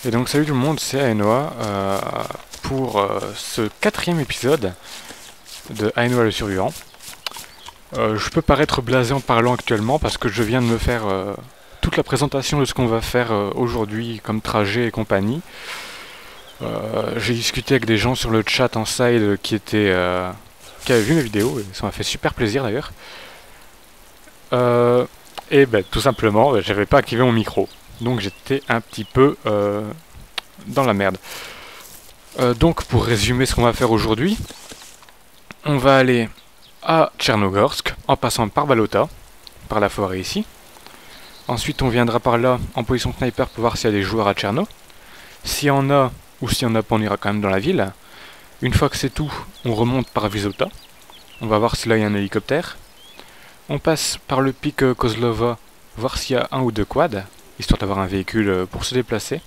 Et donc salut tout le monde, c'est Aenoa pour ce quatrième épisode de Aenoa le survivant. Je peux paraître blasé en parlant actuellement parce que je viens de me faire toute la présentation de ce qu'on va faire aujourd'hui comme trajet et compagnie. J'ai discuté avec des gens sur le chat en side qui avaient vu mes vidéos et ça m'a fait super plaisir d'ailleurs. Et ben, tout simplement, j'avais pas activé mon micro. Donc j'étais un petit peu dans la merde. Donc pour résumer ce qu'on va faire aujourd'hui, on va aller à Tchernogorsk en passant par Balota, par la forêt ici. Ensuite on viendra par là en position sniper pour voir s'il y a des joueurs à Tcherno. S'il y en a, ou s'il n'y en a pas, on ira quand même dans la ville. Une fois que c'est tout, on remonte par Vizota. On va voir si là il y a un hélicoptère. On passe par le pic Kozlova, voir s'il y a un ou deux quads, histoire d'avoir un véhicule pour se déplacer.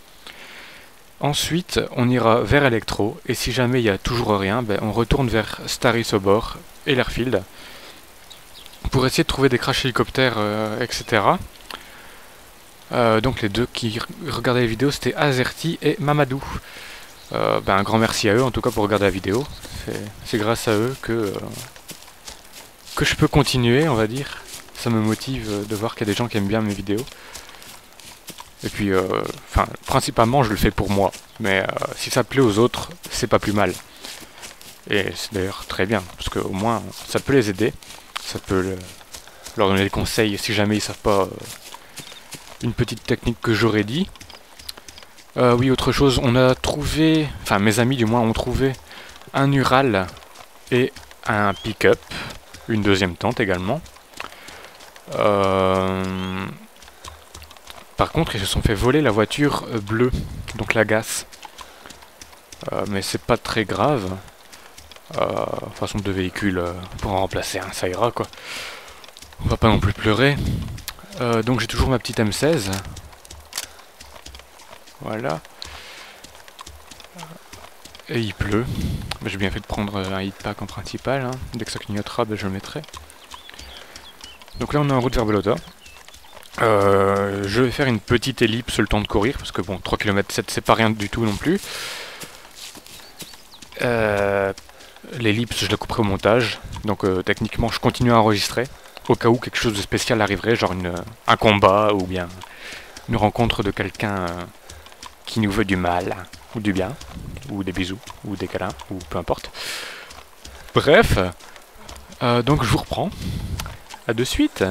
Ensuite, on ira vers Electro, et si jamais il n'y a toujours rien, ben, on retourne vers Stary Sobor et l'Airfield pour essayer de trouver des crash hélicoptères, etc. Donc les deux qui regardaient les vidéos, c'était Azerty et Mamadou. Ben, un grand merci à eux en tout cas pour regarder la vidéo. C'est grâce à eux que je peux continuer, on va dire. Ça me motive de voir qu'il y a des gens qui aiment bien mes vidéos. Et puis, principalement, je le fais pour moi. Mais si ça plaît aux autres, c'est pas plus mal. Et c'est d'ailleurs très bien, parce qu'au moins, ça peut les aider. Ça peut leur donner des conseils si jamais ils savent pas une petite technique que j'aurais dit. Oui, autre chose, on a trouvé, enfin mes amis du moins ont trouvé un Ural et un pick-up, une deuxième tente également. Par contre, ils se sont fait voler la voiture bleue, donc la GAS. Mais c'est pas très grave. Façon de véhicule pour en remplacer un, ça ira quoi. On va pas non plus pleurer. Donc j'ai toujours ma petite M16. Voilà. Et il pleut. J'ai bien fait de prendre un hitpack en principal. Hein. Dès que ça clignotera, je le mettrai. Donc là on est en route vers Balota. Je vais faire une petite ellipse le temps de courir, parce que bon, 3 km 7 c'est pas rien du tout non plus. L'ellipse je la couperai au montage, donc techniquement je continue à enregistrer, au cas où quelque chose de spécial arriverait, genre un combat, ou bien une rencontre de quelqu'un qui nous veut du mal, ou du bien, ou des bisous, ou des câlins, ou peu importe. Bref, donc je vous reprends, à de suite.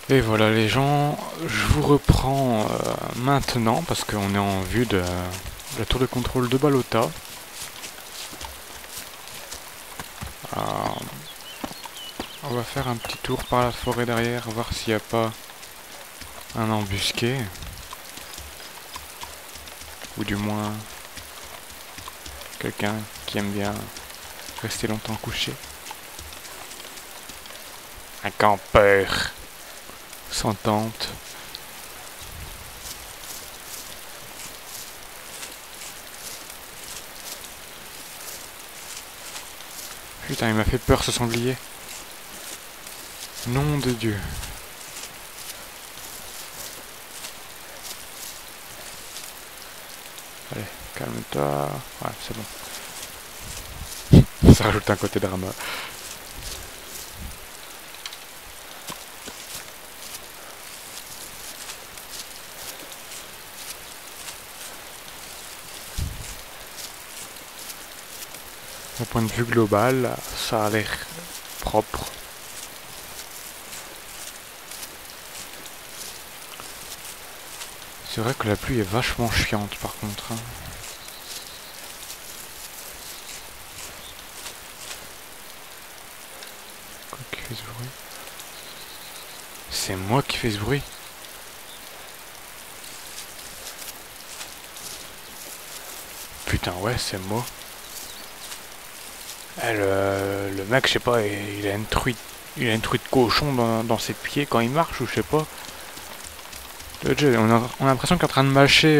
Et voilà les gens, je vous reprends maintenant parce qu'on est en vue de la tour de contrôle de Balota. On va faire un petit tour par la forêt derrière, voir s'il n'y a pas un embusqué. Ou du moins quelqu'un qui aime bien rester longtemps couché. Un campeur sans tente. Putain, il m'a fait peur ce sanglier. Nom de Dieu. Allez, calme-toi. Ouais, c'est bon. Ça rajoute un côté drama. Au point de vue global, ça a l'air propre. C'est vrai que la pluie est vachement chiante par contre. Hein. Quoi qui fait ce bruit? C'est moi qui fais ce bruit. Putain ouais, c'est moi. Le mec, je sais pas, il a une truite de cochon dans ses pieds quand il marche, ou je sais pas. On a l'impression qu'il est en train de mâcher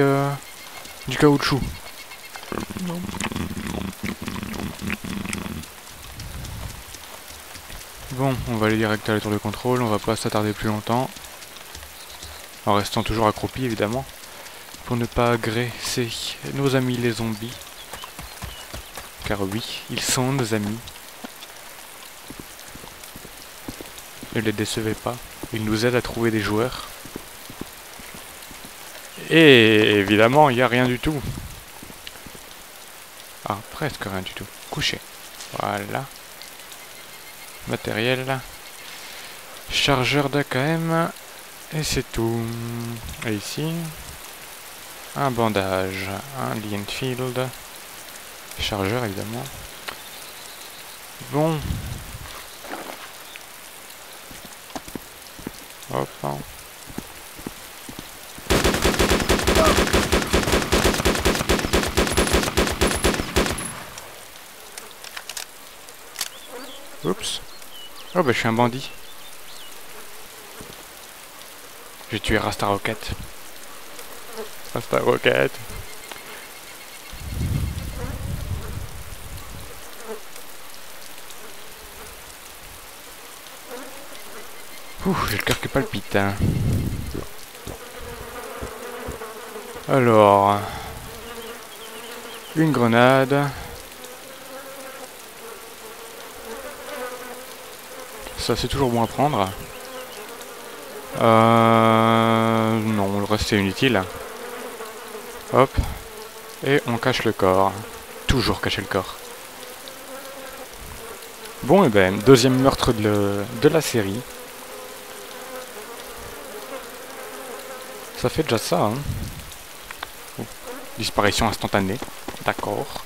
du caoutchouc. Bon, on va aller direct à la tour de contrôle, on va pas s'attarder plus longtemps. En restant toujours accroupi évidemment. Pour ne pas agresser nos amis les zombies. Car oui, ils sont nos amis. Ne les décevez pas, ils nous aident à trouver des joueurs. Et évidemment, il n'y a rien du tout. Ah, presque rien du tout. Couché. Voilà. Matériel. Chargeur d'AKM. Et c'est tout. Et ici, un bandage. Un Lee Enfield. Chargeur, évidemment. Bon. Hop. Oups. Oh bah je suis un bandit. J'ai tué Rasta Rocket. Rasta Rocket. Ouh, j'ai le cœur qui palpite. Hein. Alors... Une grenade. Ça c'est toujours bon à prendre. Non, le reste c'est inutile. Hop. Et on cache le corps. Toujours cacher le corps. Bon, et ben, deuxième meurtre de la série. Ça fait déjà ça, hein. Oh, disparition instantanée. D'accord.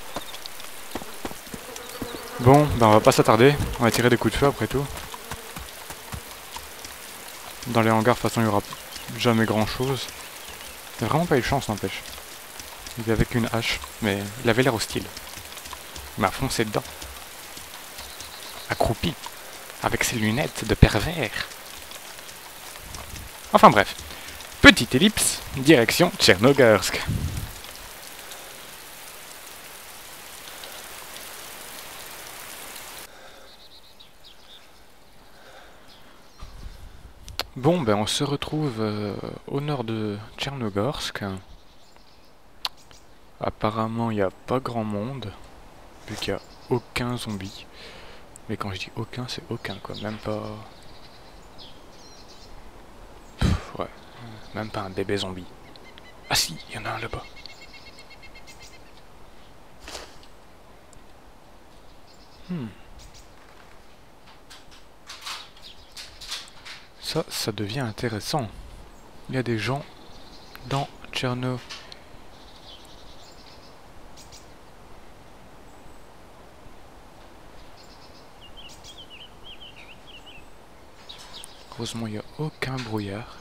Bon, ben on va pas s'attarder. On va tirer des coups de feu après tout. Dans les hangars, de toute façon, il y aura jamais grand chose. Il n'a vraiment pas eu de chance, n'empêche. Il est avec une hache, mais il avait l'air hostile. Il m'a foncé dedans. Accroupi. Avec ses lunettes de pervers. Enfin bref. Petite ellipse, direction Tchernogorsk. Bon, ben on se retrouve au nord de Tchernogorsk. Apparemment, il n'y a pas grand monde, vu qu'il n'y a aucun zombie. Mais quand je dis aucun, c'est aucun, quoi. Même pas... Pff, ouais, même pas un bébé zombie. Ah si, il y en a un là-bas. Ça devient intéressant. Il y a des gens dans Tcherno. Heureusement, il n'y a aucun brouillard.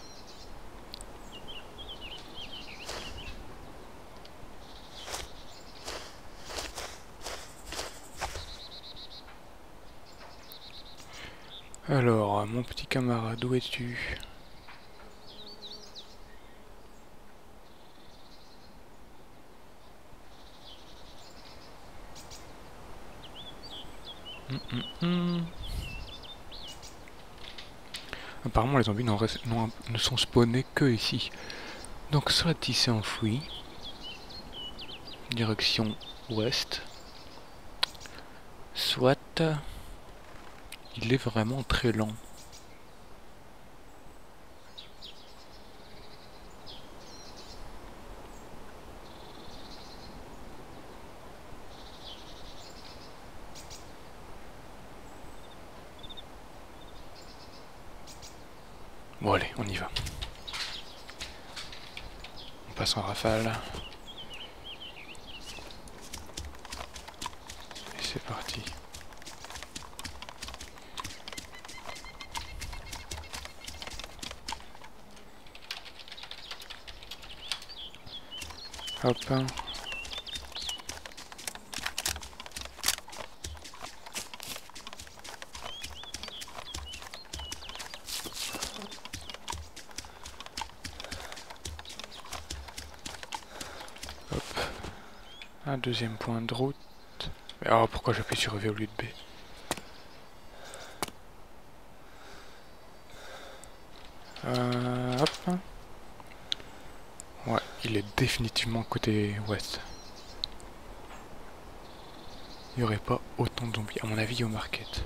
Alors, mon petit camarade, où es-tu? Apparemment, les zombies ne sont spawnés que ici. Donc, soit il s'est enfoui. Direction ouest. Soit il est vraiment très lent. Bon allez, on y va. On passe en rafale. Et c'est parti. Hop. Hop. Un deuxième point de route. Mais oh, pourquoi j'appuie sur V au lieu de B? Hop. Ouais, il est définitivement côté ouest. Il n'y aurait pas autant de zombies. À mon avis, au market.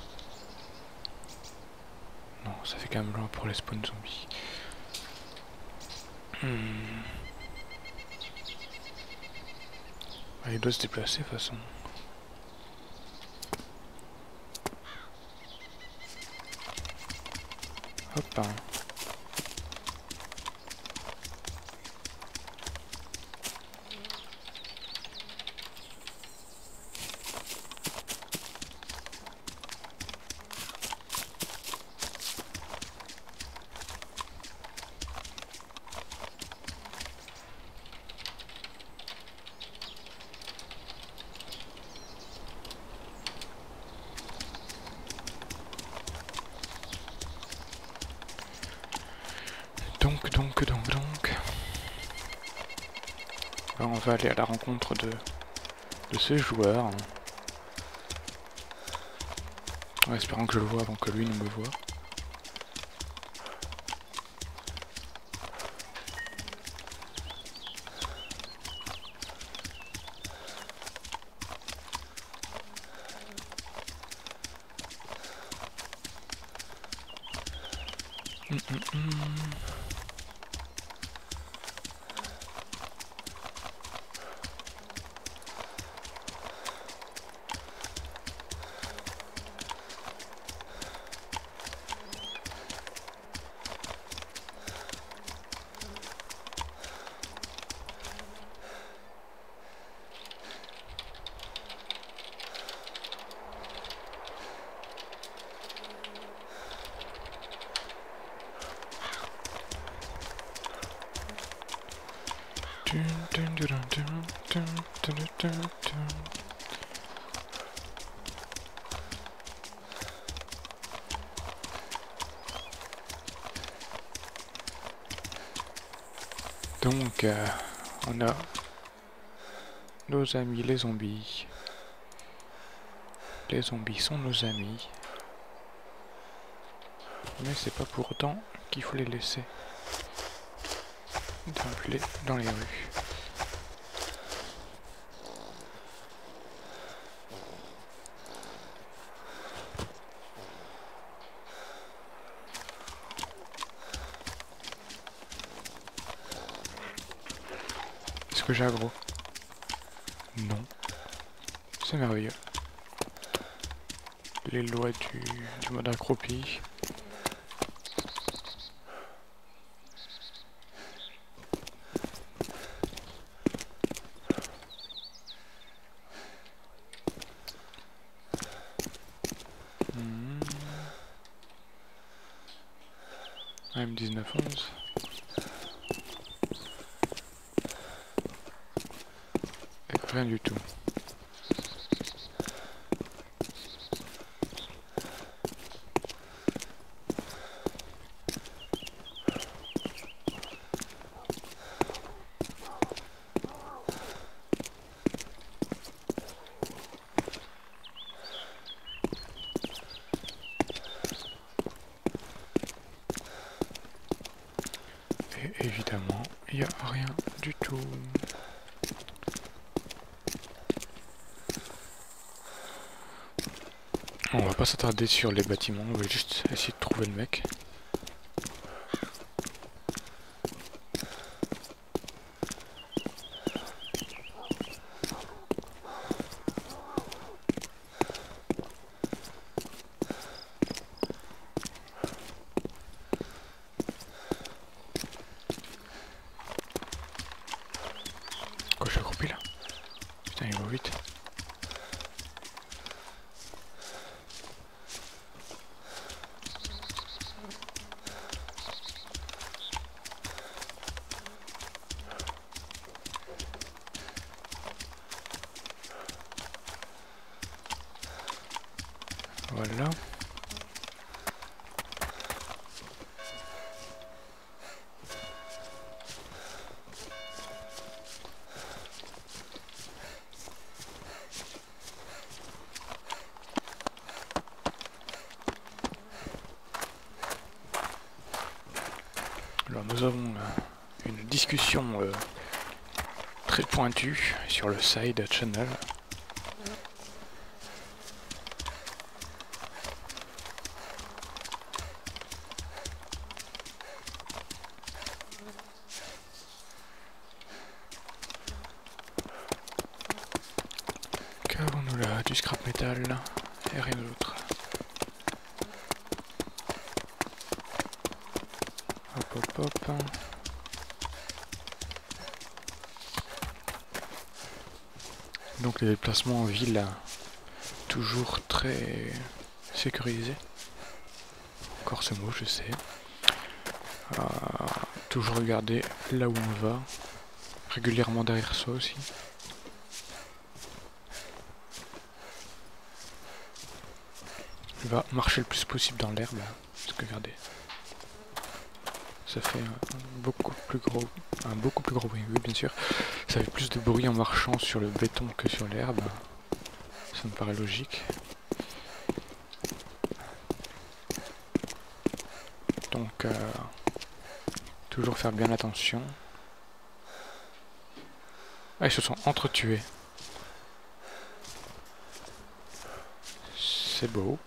Non, ça fait quand même loin pour les spawns zombies. Ah, il doit se déplacer de toute façon. Hop. Hein. Donc. Alors on va aller à la rencontre de ce joueur. En espérant que je le vois avant que lui ne me voie. Donc, on a nos amis les zombies. Les zombies sont nos amis. Mais c'est pas pour autant qu'il faut les laisser déambuler dans les rues. Est-ce que j'ai aggro? Non. C'est merveilleux. Les lois du mode accroupi. M1911. Et rien du tout. Et évidemment, il n'y a rien du tout. On va pas s'attarder sur les bâtiments, on va juste essayer de trouver le mec. Quoi, je suis accroupi là? Putain, il va vite. Voilà. discussion très pointue sur le side channel. Qu'avons-nous là? Du scrap metal et rien d'autre. Hop hop hop. Donc les déplacements en ville, toujours très sécurisés. Encore ce mot, je sais. Toujours regarder là où on va. Régulièrement derrière soi aussi. Il va marcher le plus possible dans l'herbe. Parce que regardez. Ça fait un beaucoup plus gros bruit, oui bien sûr. Ça fait plus de bruit en marchant sur le béton que sur l'herbe. Ça me paraît logique. Donc toujours faire bien attention. Ah, ils se sont entretués. C'est beau.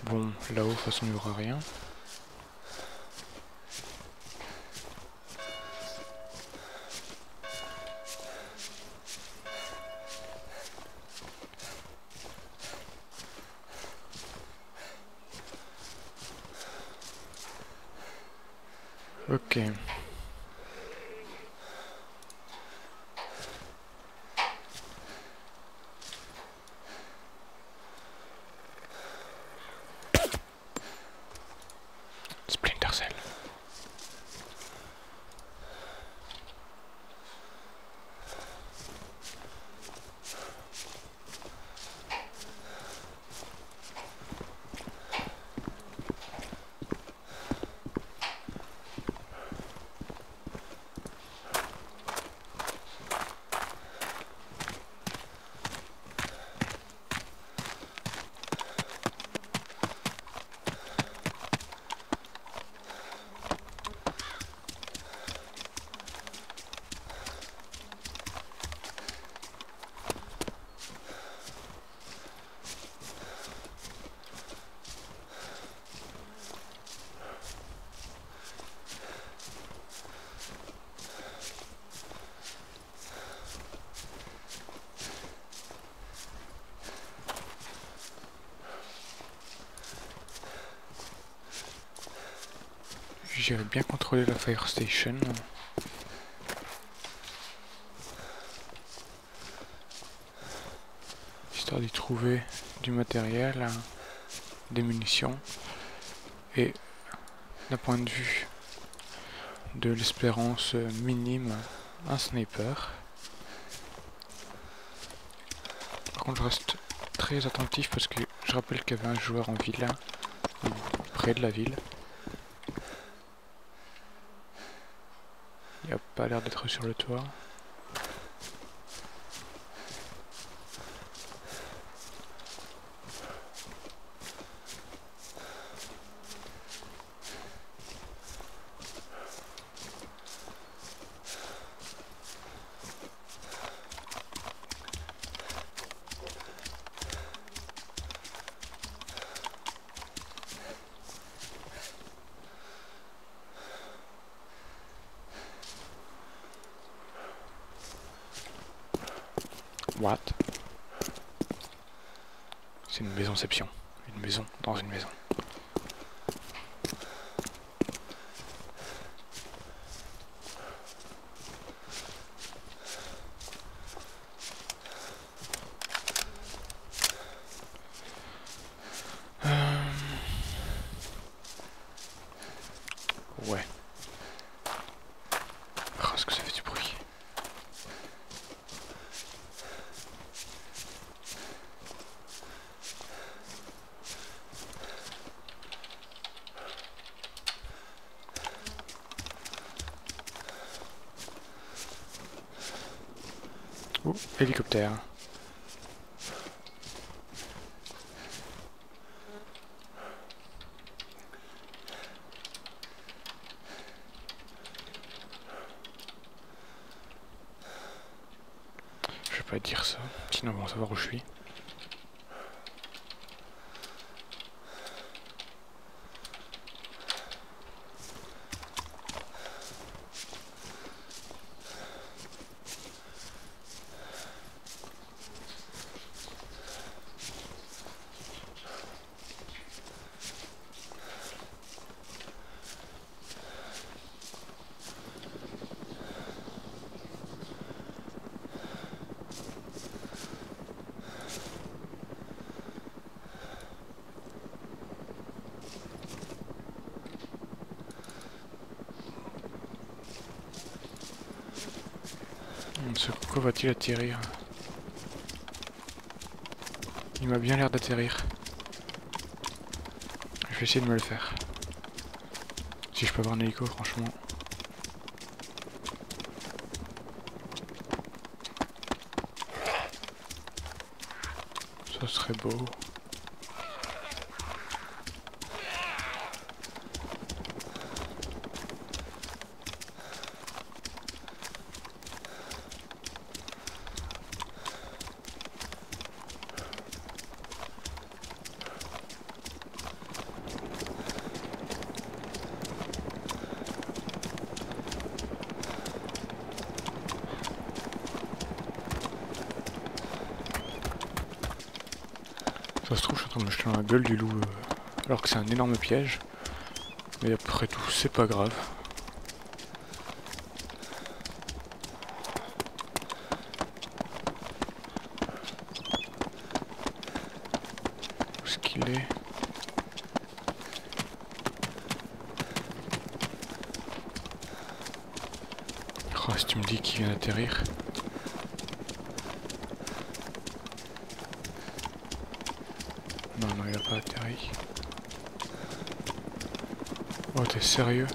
Bon, là-haut, de toute façon, il n'y aura rien. Ok. Splinter Cell. J'irai bien contrôler la fire station. Histoire d'y trouver du matériel, des munitions et d'un point de vue de l'espérance minime, un sniper. Par contre je reste très attentif parce que je rappelle qu'il y avait un joueur en villa, ou près de la ville. Il n'a pas l'air d'être sur le toit. What? C'est une maisonception. Une maison dans une maison. Ouais. Oh, est-ce que ça fait du bruit? Oh, hélicoptère. Je vais pas dire ça, sinon on va savoir où je suis. Ce coco va-t-il atterrir? Il m'a bien l'air d'atterrir. Je vais essayer de me le faire. Si je peux avoir un hélico, franchement. Ça serait beau. Ça se trouve, je suis en train de me jeter dans la gueule du loup, alors que c'est un énorme piège. Mais après tout, c'est pas grave. Où est-ce qu'il est? Oh, si tu me dis qu'il vient d'atterrir. Non, non, il a pas atterri. Oh, t'es sérieux?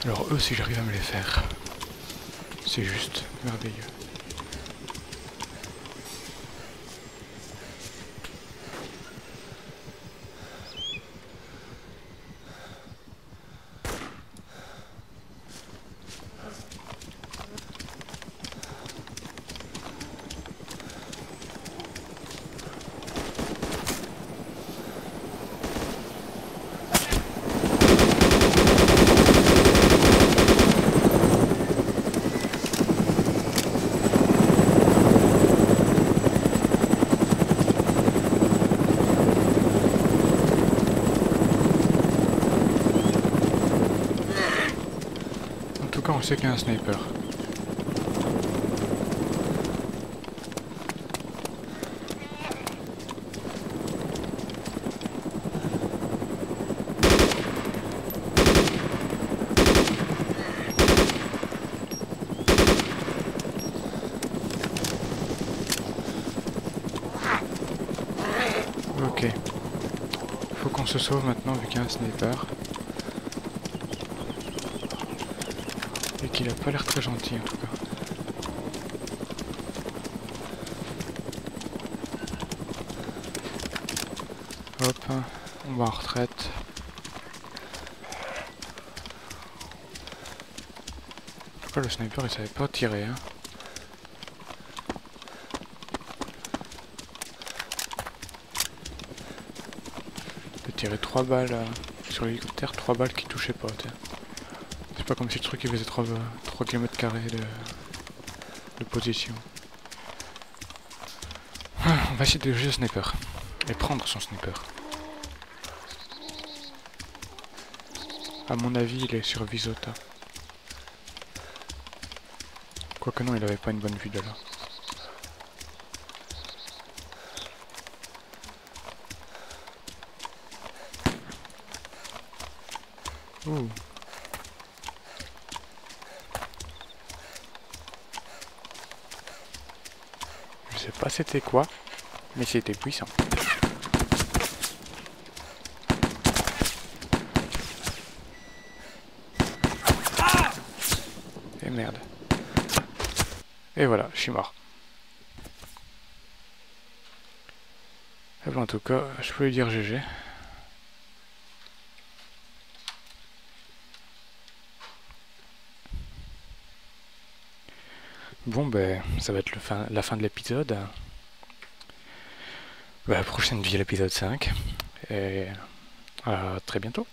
Alors eux, si j'arrive à me les faire, c'est juste merveilleux. En tout cas, on sait qu'il y a un sniper. Ok. Faut qu'on se sauve maintenant vu qu'il y a un sniper. Et qu'il a pas l'air très gentil en tout cas. Hop, on va en retraite. En tout cas, le sniper il savait pas tirer, hein. Il peut tirer 3 balles sur l'hélicoptère, 3 balles qui touchaient pas. C'est pas comme si le truc il faisait 3 km² de position. On va essayer de diriger le sniper. Et prendre son sniper. À mon avis, il est sur Visota. Quoique non, il avait pas une bonne vue de là. Ouh. Je sais sais pas c'était quoi, mais c'était puissant. Et merde. Et voilà, je suis mort. Et ben, en tout cas, je peux lui dire GG. Bon, ben, ça va être la fin de l'épisode. Ben, la prochaine vie, l'épisode 5. Et à très bientôt.